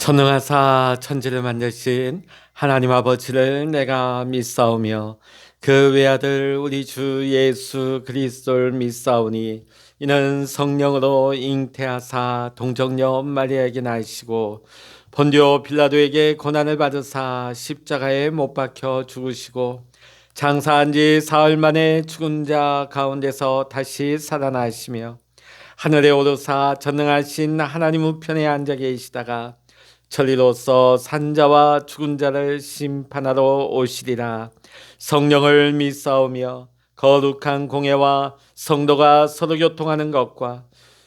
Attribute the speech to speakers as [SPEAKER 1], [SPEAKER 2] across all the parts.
[SPEAKER 1] 전능하사 천지를 만드신 하나님 아버지를 내가 믿사오며 그 외아들 우리 주 예수 그리스도를 믿사오니 이는 성령으로 잉태하사 동정녀 마리아에게 나시고 본디오 빌라도에게 고난을 받으사 십자가에 못 박혀 죽으시고 장사한 지 사흘 만에 죽은 자 가운데서 다시 살아나시며 하늘에 오르사 전능하신 하나님 우편에 앉아 계시다가 천리로서 산자와 죽은 자를 심판하러 오시리라. 성령을 믿사오며 거룩한 공예와 성도가 서로 교통하는 것과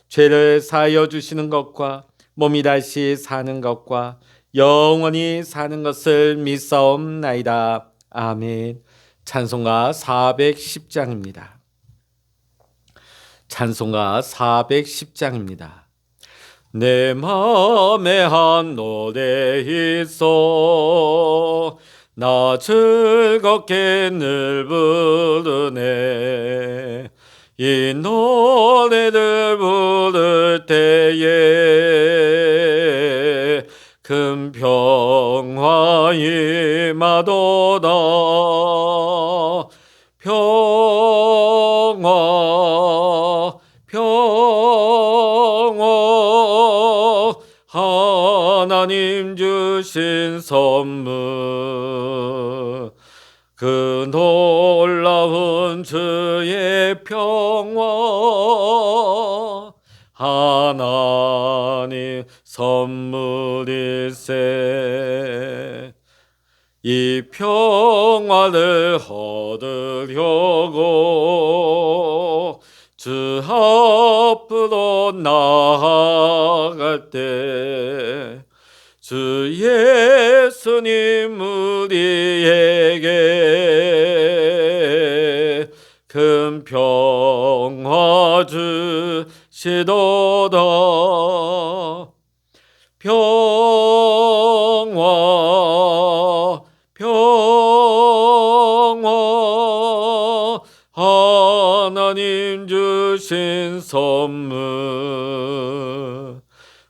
[SPEAKER 1] 죄를 사하여 주시는 것과 몸이 다시 사는 것과 영원히 사는 것을 믿사옵나이다. 아멘. 찬송가 410장입니다. 찬송가 410장입니다. 내 마음에 한 노래 있어 나 즐겁게 늘 부르네. 이 노래를 부를 때에 큰 평화 임하도다. 평화 하나님 주신 선물 그 놀라운 주의 평화 하나님 선물일세. 이 평화를 얻으려고 주 앞으로 나아갈 때 주 예수님 우리에게 큰 평화 주시도다. 평화 하나님 주신 선물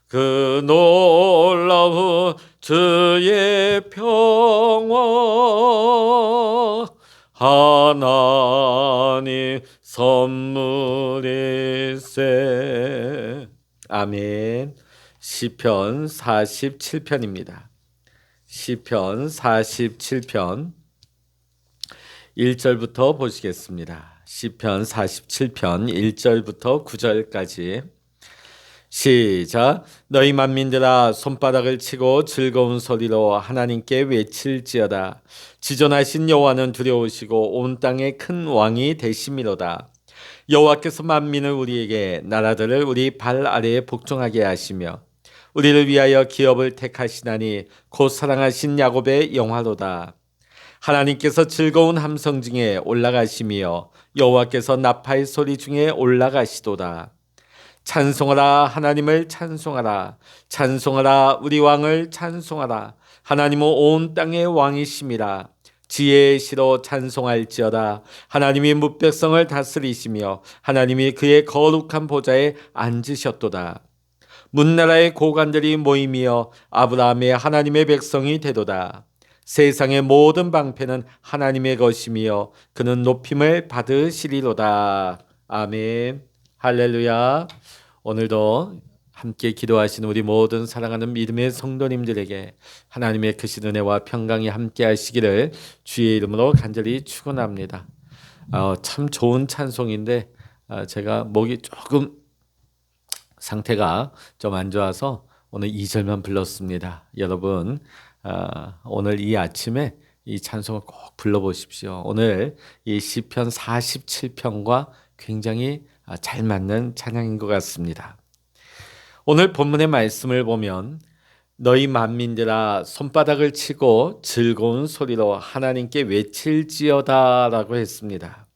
[SPEAKER 1] 그 놀라운 주의 평화 하나님 선물일세. 아멘. 시편 47편입니다. 시편 47편 1절부터 보시겠습니다. 시편 47편 1절부터 9절까지 시작. 너희 만민들아 손바닥을 치고 즐거운 소리로 하나님께 외칠지어다. 지존하신 여호와는 두려우시고 온 땅에 큰 왕이 되심이로다. 여호와께서 만민을 우리에게 나라들을 우리 발 아래에 복종하게 하시며 우리를 위하여 기업을 택하시나니 곧 사랑하신 야곱의 영화로다. 하나님께서 즐거운 함성 중에 올라가시며 여호와께서 나팔 소리 중에 올라가시도다. 찬송하라 하나님을 찬송하라. 찬송하라 우리 왕을 찬송하라. 하나님은 온 땅의 왕이심이라. 지혜의 시로 찬송할지어다. 하나님이 뭇백성을 다스리시며 하나님이 그의 거룩한 보좌에 앉으셨도다. 문나라의 고관들이 모임이여 아브라함의 하나님의 백성이 되도다. 세상의 모든 방패는 하나님의 것이며 그는 높임을 받으시리로다. 아멘. 할렐루야. 오늘도 함께 기도하시는 우리 모든 사랑하는 믿음의 성도님들에게 하나님의 크신 은혜와 평강이 함께 하시기를 주의 이름으로 간절히 축원합니다. 참 좋은 찬송인데 제가 목이 조금 상태가 좀 안 좋아서 오늘 2절만 불렀습니다. 여러분 오늘 이 아침에 이 찬송을 꼭 불러보십시오. 오늘 이 시편 47편과 굉장히 잘 맞는 찬양인 것 같습니다. 오늘 본문의 말씀을 보면 너희 만민들아 손바닥을 치고 즐거운 소리로 하나님께 외칠지어다 라고 했습니다.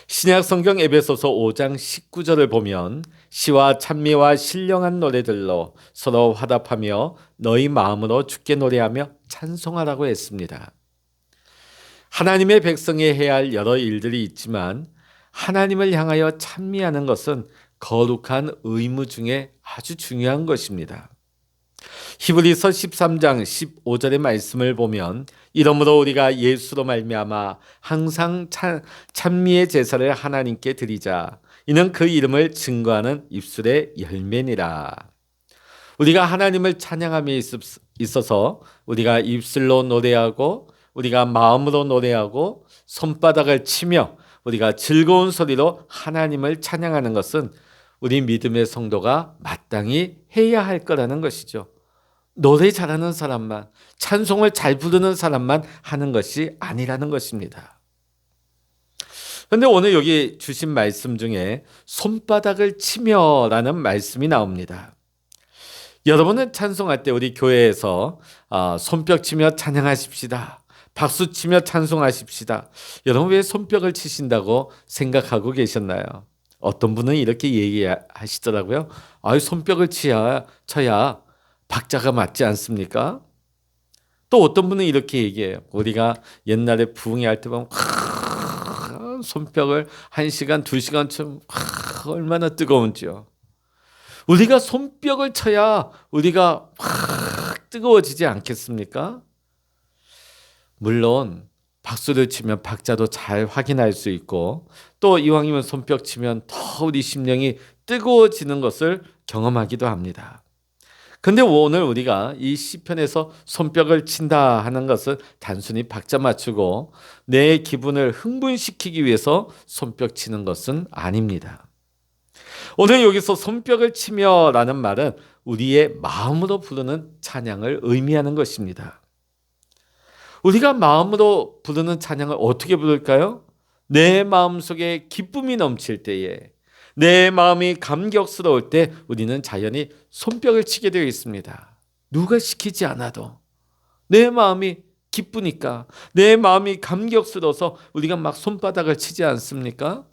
[SPEAKER 1] 신약 성경 에베소서 5장 19절을 보면 시와 찬미와 신령한 노래들로 서로 화답하며 너희 마음으로 주께 노래하며 찬송하라고 했습니다. 하나님의 백성이 해야 할 여러 일들이 있지만 하나님을 향하여 찬미하는 것은 거룩한 의무 중에 아주 중요한 것입니다. 히브리서 13장 15절의 말씀을 보면 이러므로 우리가 예수로 말미암아 항상 찬미의 제사를 하나님께 드리자. 이는 그 이름을 증거하는 입술의 열매니라. 우리가 하나님을 찬양함에 있어서 우리가 입술로 노래하고 우리가 마음으로 노래하고 손바닥을 치며 우리가 즐거운 소리로 하나님을 찬양하는 것은 우리 믿음의 성도가 마땅히 해야 할 거라는 것이죠. 노래 잘하는 사람만, 찬송을 잘 부르는 사람만 하는 것이 아니라는 것입니다. 그런데 오늘 여기 주신 말씀 중에 손바닥을 치며라는 말씀이 나옵니다. 여러분은 찬송할 때 우리 교회에서 손뼉 치며 찬양하십시다, 박수 치며 찬송하십시다. 여러분 왜 손뼉을 치신다고 생각하고 계셨나요? 어떤 분은 이렇게 얘기하시더라고요. 손뼉을 쳐야 박자가 맞지 않습니까? 또 어떤 분은 이렇게 얘기해요. 우리가 옛날에 부흥회 할 때 보면 손뼉을 1시간, 2시간쯤 얼마나 뜨거운지요. 우리가 손뼉을 쳐야 우리가 확 뜨거워지지 않겠습니까? 물론 박수를 치면 박자도 잘 확인할 수 있고 또 이왕이면 손뼉 치면 더 우리 심령이 뜨거워지는 것을 경험하기도 합니다. 근데 오늘 우리가 이 시편에서 손뼉을 친다 하는 것은 단순히 박자 맞추고 내 기분을 흥분시키기 위해서 손뼉 치는 것은 아닙니다. 오늘 여기서 손뼉을 치며라는 말은 우리의 마음으로 부르는 찬양을 의미하는 것입니다. 우리가 마음으로 부르는 찬양을 어떻게 부를까요? 내 마음속에 기쁨이 넘칠 때에, 내 마음이 감격스러울 때 우리는 자연히 손뼉을 치게 되어 있습니다. 누가 시키지 않아도 내 마음이 기쁘니까, 내 마음이 감격스러워서 우리가 막 손바닥을 치지 않습니까?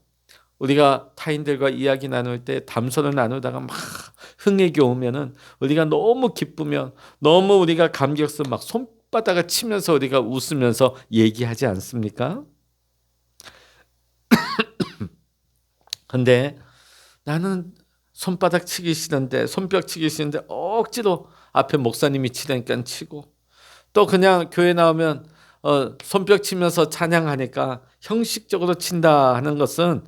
[SPEAKER 1] 우리가 타인들과 이야기 나눌 때 담소를 나누다가 막 흥에 겨우면은 우리가 너무 기쁘면 너무 우리가 감격스러워 막 손바닥을 치면서 우리가 웃으면서 얘기하지 않습니까? 근데 나는 손바닥 치기 싫은데, 손뼉 치기 싫은데 억지로 앞에 목사님이 치라니까 치고, 또 그냥 교회 나오면 손뼉 치면서 찬양하니까 형식적으로 친다 하는 것은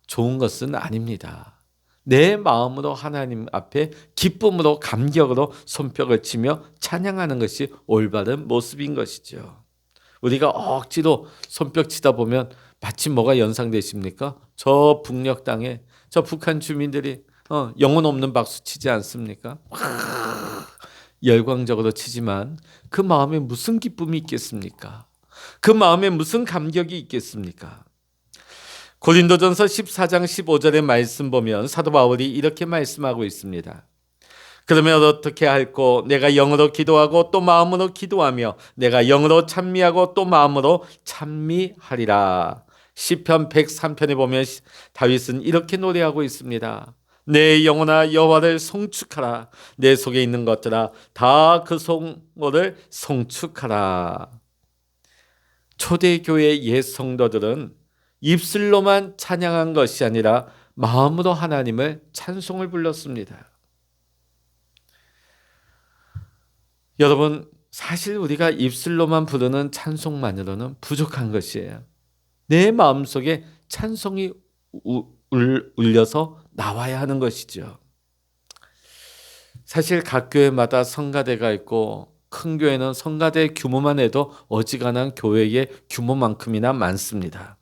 [SPEAKER 1] 좋은 것은 아닙니다. 내 마음으로 하나님 앞에 기쁨으로 감격으로 손뼉을 치며 찬양하는 것이 올바른 모습인 것이죠. 우리가 억지로 손뼉 치다 보면 마치 뭐가 연상되십니까? 저 북녘 땅에 저 북한 주민들이 영혼 없는 박수 치지 않습니까? 열광적으로 치지만 그 마음에 무슨 기쁨이 있겠습니까? 그 마음에 무슨 감격이 있겠습니까? 고린도전서 14장 15절의 말씀 보면 사도 바울이 이렇게 말씀하고 있습니다. 그러면 어떻게 할꼬? 내가 영으로 기도하고 또 마음으로 기도하며 내가 영으로 찬미하고 또 마음으로 찬미하리라. 시편 103편에 보면 다윗은 이렇게 노래하고 있습니다. 내 영혼아 여호와를 송축하라. 내 속에 있는 것들아 다 그 성호를 송축하라. 초대교회 옛 성도들은 입술로만 찬양한 것이 아니라 마음으로 하나님을 찬송을 불렀습니다. 여러분, 사실 우리가 입술로만 부르는 찬송만으로는 부족한 것이에요. 내 마음속에 찬송이 울려서 나와야 하는 것이죠. 사실 각 교회마다 성가대가 있고 큰 교회는 성가대 규모만 해도 어지간한 교회의 규모만큼이나 많습니다.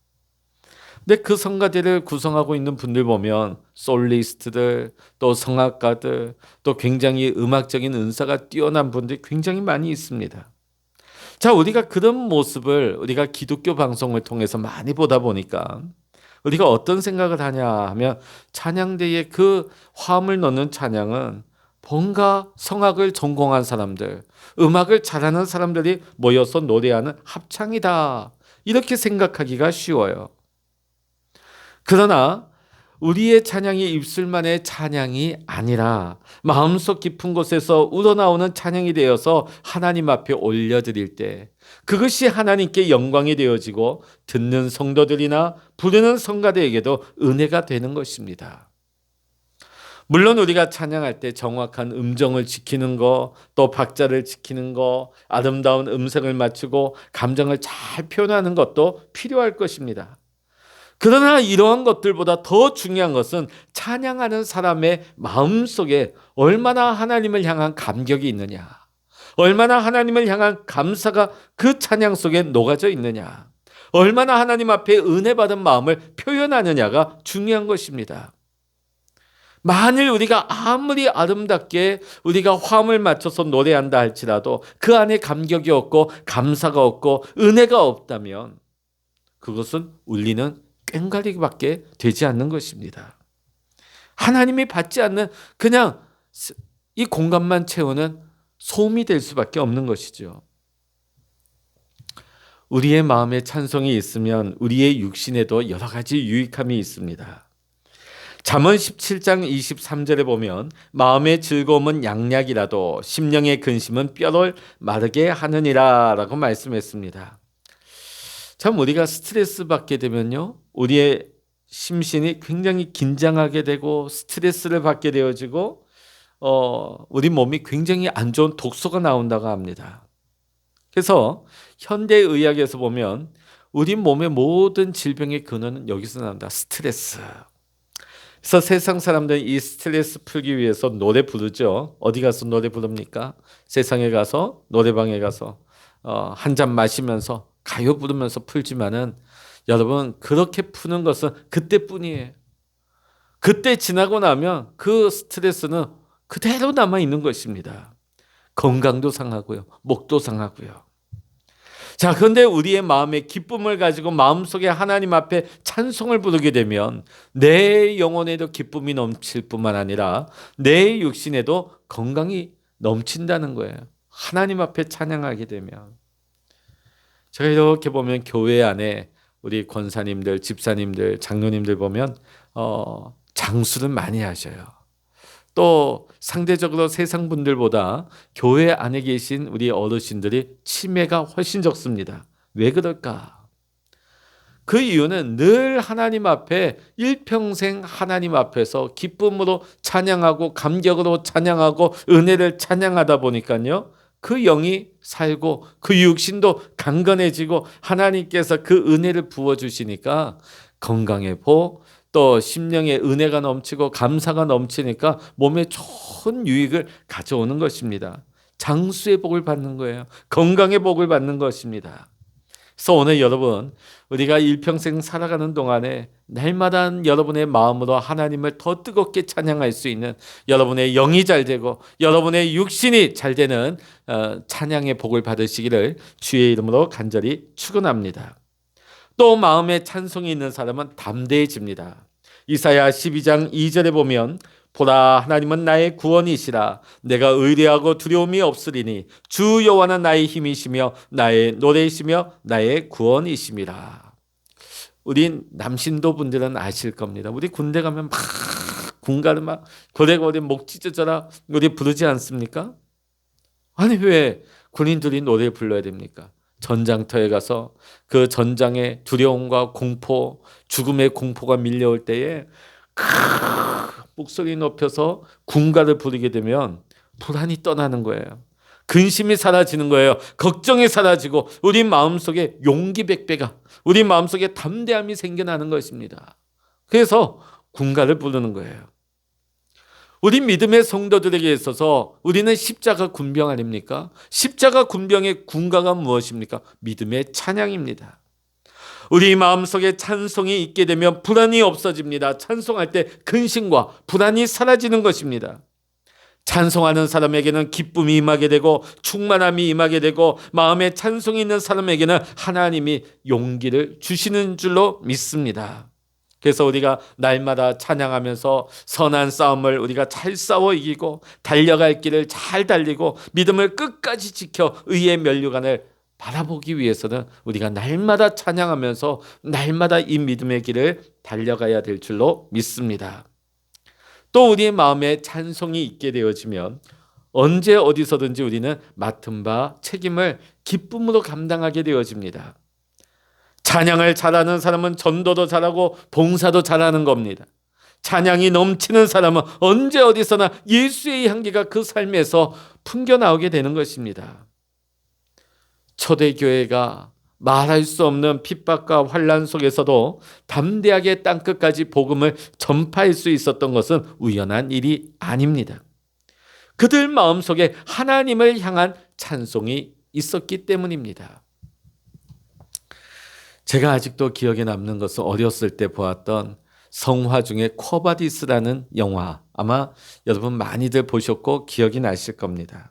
[SPEAKER 1] 근데 그 성가대를 구성하고 있는 분들 보면 솔리스트들, 또 성악가들, 또 굉장히 음악적인 은사가 뛰어난 분들이 굉장히 많이 있습니다. 자, 우리가 그런 모습을 우리가 기독교 방송을 통해서 많이 보다 보니까 우리가 어떤 생각을 하냐 하면 찬양대에 그 화음을 넣는 찬양은 뭔가 성악을 전공한 사람들, 음악을 잘하는 사람들이 모여서 노래하는 합창이다. 이렇게 생각하기가 쉬워요. 그러나 우리의 찬양이 입술만의 찬양이 아니라 마음속 깊은 곳에서 우러나오는 찬양이 되어서 하나님 앞에 올려드릴 때 그것이 하나님께 영광이 되어지고 듣는 성도들이나 부르는 성가대에게도 은혜가 되는 것입니다. 물론 우리가 찬양할 때 정확한 음정을 지키는 거, 또 박자를 지키는 거, 아름다운 음색을 맞추고 감정을 잘 표현하는 것도 필요할 것입니다. 그러나 이러한 것들보다 더 중요한 것은 찬양하는 사람의 마음속에 얼마나 하나님을 향한 감격이 있느냐, 얼마나 하나님을 향한 감사가 그 찬양 속에 녹아져 있느냐, 얼마나 하나님 앞에 은혜 받은 마음을 표현하느냐가 중요한 것입니다. 만일 우리가 아무리 아름답게 우리가 화음을 맞춰서 노래한다 할지라도 그 안에 감격이 없고 감사가 없고 은혜가 없다면 그것은 울리는 꽹과리밖에 되지 않는 것입니다. 하나님이 받지 않는 그냥 이 공간만 채우는 소음이 될 수밖에 없는 것이죠. 우리의 마음에 찬송이 있으면 우리의 육신에도 여러 가지 유익함이 있습니다. 잠언 17장 23절에 보면 마음의 즐거움은 양약이라도 심령의 근심은 뼈를 마르게 하느니라 라고 말씀했습니다. 참 우리가 스트레스 받게 되면요, 우리의 심신이 굉장히 긴장하게 되고 스트레스를 받게 되어지고 우리 몸이 굉장히 안 좋은 독소가 나온다고 합니다. 그래서 현대의학에서 보면 우리 몸의 모든 질병의 근원은 여기서 나온다. 스트레스. 그래서 세상 사람들은 이 스트레스 풀기 위해서 노래 부르죠. 어디 가서 노래 부릅니까? 세상에 가서 노래방에 가서 한 잔 마시면서 가요 부르면서 풀지만은 여러분 그렇게 푸는 것은 그때뿐이에요. 그때 지나고 나면 그 스트레스는 그대로 남아 있는 것입니다. 건강도 상하고요, 목도 상하고요. 자, 그런데 우리의 마음에 기쁨을 가지고 마음속에 하나님 앞에 찬송을 부르게 되면 내 영혼에도 기쁨이 넘칠 뿐만 아니라 내 육신에도 건강이 넘친다는 거예요. 하나님 앞에 찬양하게 되면. 제가 이렇게 보면 교회 안에 우리 권사님들, 집사님들, 장로님들 보면 장수를 많이 하셔요. 또 상대적으로 세상 분들보다 교회 안에 계신 우리 어르신들이 치매가 훨씬 적습니다. 왜 그럴까? 그 이유는 늘 하나님 앞에 일평생 하나님 앞에서 기쁨으로 찬양하고 감격으로 찬양하고 은혜를 찬양하다 보니까요, 그 영이 살고 그 육신도 강건해지고 하나님께서 그 은혜를 부어주시니까 건강의 복, 또 심령에 은혜가 넘치고 감사가 넘치니까 몸에 좋은 유익을 가져오는 것입니다. 장수의 복을 받는 거예요. 건강의 복을 받는 것입니다. 그래서 오늘 여러분, 우리가 일평생 살아가는 동안에 날마다 여러분의 마음으로 하나님을 더 뜨겁게 찬양할 수 있는, 여러분의 영이 잘 되고 여러분의 육신이 잘 되는 찬양의 복을 받으시기를 주의 이름으로 간절히 축원합니다. 또 마음에 찬송이 있는 사람은 담대해집니다. 이사야 12장 2절에 보면 보라, 하나님은 나의 구원이시라. 내가 의뢰하고 두려움이 없으리니 주 여호와는 나의 힘이시며 나의 노래이시며 나의 구원이심이라. 우리 남신도 분들은 아실 겁니다. 우리 군대 가면 막 군가를 막 고래고래 목 찢어져라 우리 부르지 않습니까? 아니 왜 군인들이 노래 불러야 됩니까? 전장터에 가서 그 전장의 두려움과 공포, 죽음의 공포가 밀려올 때에 목소리 높여서 군가를 부르게 되면 불안이 떠나는 거예요. 근심이 사라지는 거예요. 걱정이 사라지고 우리 마음속에 용기 백배가, 우리 마음속에 담대함이 생겨나는 것입니다. 그래서 군가를 부르는 거예요. 우리 믿음의 성도들에게 있어서 우리는 십자가 군병 아닙니까? 십자가 군병의 군가가 무엇입니까? 믿음의 찬양입니다. 우리 마음속에 찬송이 있게 되면 불안이 없어집니다. 찬송할 때 근심과 불안이 사라지는 것입니다. 찬송하는 사람에게는 기쁨이 임하게 되고 충만함이 임하게 되고 마음에 찬송이 있는 사람에게는 하나님이 용기를 주시는 줄로 믿습니다. 그래서 우리가 날마다 찬양하면서 선한 싸움을 우리가 잘 싸워 이기고 달려갈 길을 잘 달리고 믿음을 끝까지 지켜 의의 면류관을 바라보기 위해서는 우리가 날마다 찬양하면서 날마다 이 믿음의 길을 달려가야 될 줄로 믿습니다. 또 우리의 마음에 찬송이 있게 되어지면 언제 어디서든지 우리는 맡은 바 책임을 기쁨으로 감당하게 되어집니다. 찬양을 잘하는 사람은 전도도 잘하고 봉사도 잘하는 겁니다. 찬양이 넘치는 사람은 언제 어디서나 예수의 향기가 그 삶에서 풍겨나오게 되는 것입니다. 초대교회가 말할 수 없는 핍박과 환난 속에서도 담대하게 땅끝까지 복음을 전파할 수 있었던 것은 우연한 일이 아닙니다. 그들 마음속에 하나님을 향한 찬송이 있었기 때문입니다. 제가 아직도 기억에 남는 것은 어렸을 때 보았던 성화 중에 쿼바디스라는 영화, 아마 여러분 많이들 보셨고 기억이 나실 겁니다.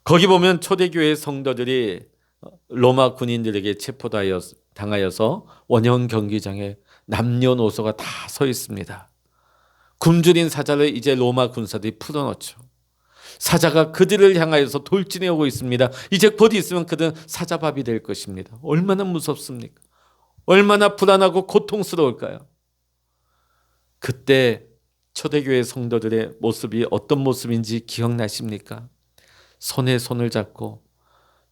[SPEAKER 1] 거기 보면 초대교회 성도들이 로마 군인들에게 체포당하여서 원형 경기장에 남녀노소가 다 서 있습니다. 굶주린 사자를 이제 로마 군사들이 풀어놓죠. 사자가 그들을 향하여서 돌진해 오고 있습니다. 이제 곧 있으면 그들은 사자밥이 될 것입니다. 얼마나 무섭습니까? 얼마나 불안하고 고통스러울까요? 그때 초대교회 성도들의 모습이 어떤 모습인지 기억나십니까? 손에 손을 잡고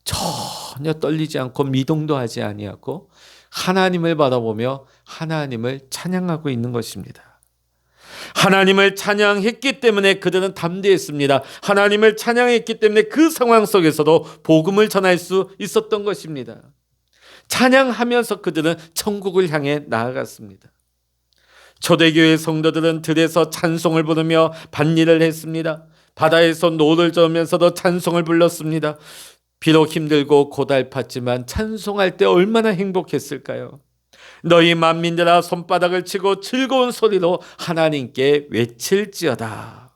[SPEAKER 1] 전혀 떨리지 않고 미동도 하지 아니하고 하나님을 바라보며 하나님을 찬양하고 있는 것입니다. 하나님을 찬양했기 때문에 그들은 담대했습니다. 하나님을 찬양했기 때문에 그 상황 속에서도 복음을 전할 수 있었던 것입니다. 찬양하면서 그들은 천국을 향해 나아갔습니다. 초대교회 성도들은 들에서 찬송을 부르며 밭일을 했습니다. 바다에서 노를 저으면서도 찬송을 불렀습니다. 비록 힘들고 고달팠지만 찬송할 때 얼마나 행복했을까요? 너희 만민들아 손바닥을 치고 즐거운 소리로 하나님께 외칠지어다.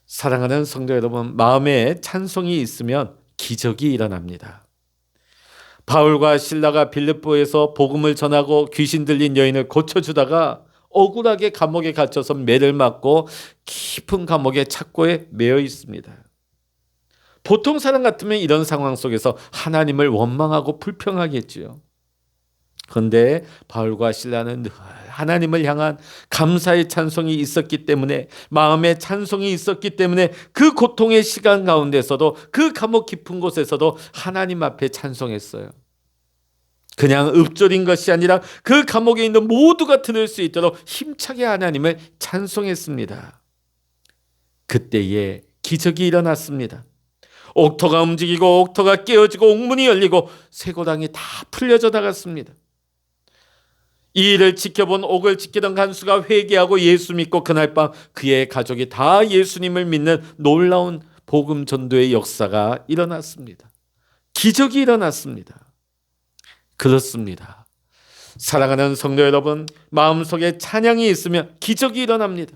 [SPEAKER 1] 사랑하는 성도 여러분, 마음에 찬송이 있으면 기적이 일어납니다. 바울과 실라가 빌립보에서 복음을 전하고 귀신 들린 여인을 고쳐주다가 억울하게 감옥에 갇혀서 매를 맞고 깊은 감옥의 착고에 매여 있습니다. 보통 사람 같으면 이런 상황 속에서 하나님을 원망하고 불평하겠지요. 그런데 바울과 실라는 늘 하나님을 향한 감사의 찬송이 있었기 때문에, 마음의 찬송이 있었기 때문에 그 고통의 시간 가운데서도, 그 감옥 깊은 곳에서도 하나님 앞에 찬송했어요. 그냥 읊조린 것이 아니라 그 감옥에 있는 모두가 들을 수 있도록 힘차게 하나님을 찬송했습니다. 그때에 기적이 일어났습니다. 옥토가 움직이고 옥토가 깨어지고 옥문이 열리고 쇠고랑이 다 풀려져 나갔습니다. 이 일을 지켜본 옥을 지키던 간수가 회개하고 예수 믿고 그날 밤 그의 가족이 다 예수님을 믿는 놀라운 복음 전도의 역사가 일어났습니다. 기적이 일어났습니다. 그렇습니다. 사랑하는 성도 여러분, 마음속에 찬양이 있으면 기적이 일어납니다.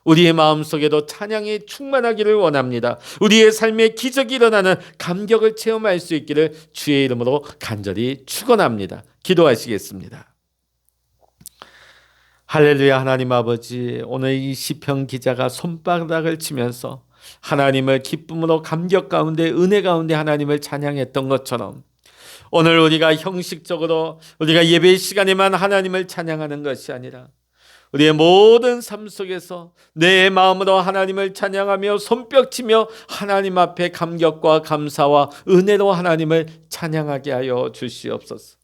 [SPEAKER 1] 우리의 마음속에도 찬양이 충만하기를 원합니다. 우리의 삶에 기적이 일어나는 감격을 체험할 수 있기를 주의 이름으로 간절히 축원합니다. 기도하시겠습니다. 할렐루야. 하나님 아버지, 오늘 이 시편 기자가 손바닥을 치면서 하나님을 기쁨으로 감격 가운데, 은혜 가운데 하나님을 찬양했던 것처럼 오늘 우리가 형식적으로 우리가 예배 시간에만 하나님을 찬양하는 것이 아니라 우리의 모든 삶 속에서 내 마음으로 하나님을 찬양하며 손뼉치며 하나님 앞에 감격과 감사와 은혜로 하나님을 찬양하게 하여 주시옵소서.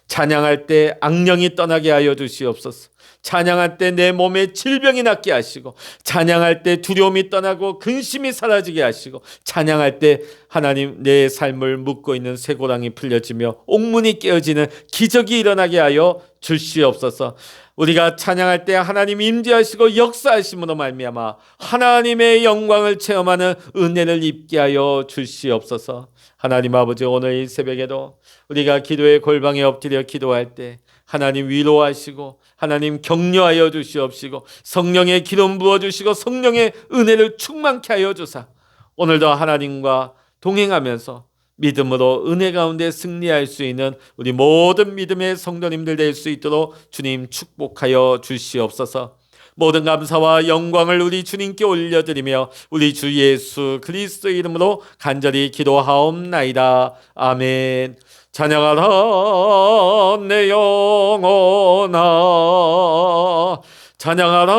[SPEAKER 1] 찬양할 때 악령이 떠나게 하여 주시옵소서. 찬양할 때 내 몸에 질병이 낫게 하시고, 찬양할 때 두려움이 떠나고 근심이 사라지게 하시고, 찬양할 때 하나님 내 삶을 묶고 있는 쇠고랑이 풀려지며 옥문이 깨어지는 기적이 일어나게 하여 주시옵소서. 우리가 찬양할 때 하나님 임재하시고 역사하심으로 말미암아 하나님의 영광을 체험하는 은혜를 입게 하여 주시옵소서. 하나님 아버지, 오늘 이 새벽에도 우리가 기도의 골방에 엎드려 기도할 때 하나님 위로하시고 하나님 격려하여 주시옵시고 성령의 기름 부어주시고 성령의 은혜를 충만케 하여 주사 오늘도 하나님과 동행하면서 믿음으로 은혜 가운데 승리할 수 있는 우리 모든 믿음의 성도님들 될 수 있도록 주님 축복하여 주시옵소서. 모든 감사와 영광을 우리 주님께 올려드리며 우리 주 예수 그리스도의 이름으로 간절히 기도하옵나이다. 아멘. 찬양하라 내 영혼아, 찬양하라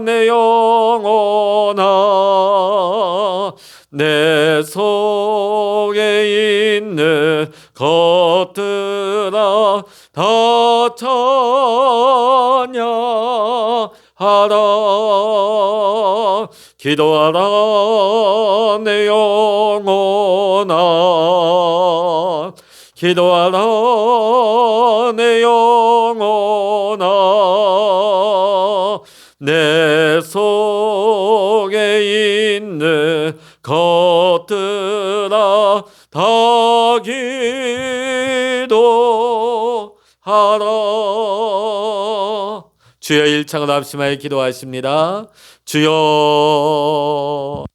[SPEAKER 1] 내 영혼아, 내 속에 있는 것들아 다 찬양하라. 기도하라 내 영혼아, 기도하라 내 영혼아. 내 속에 있는 것들아 다 기도하라. 주여, 일창을 합심하여 기도하십니다. 주여.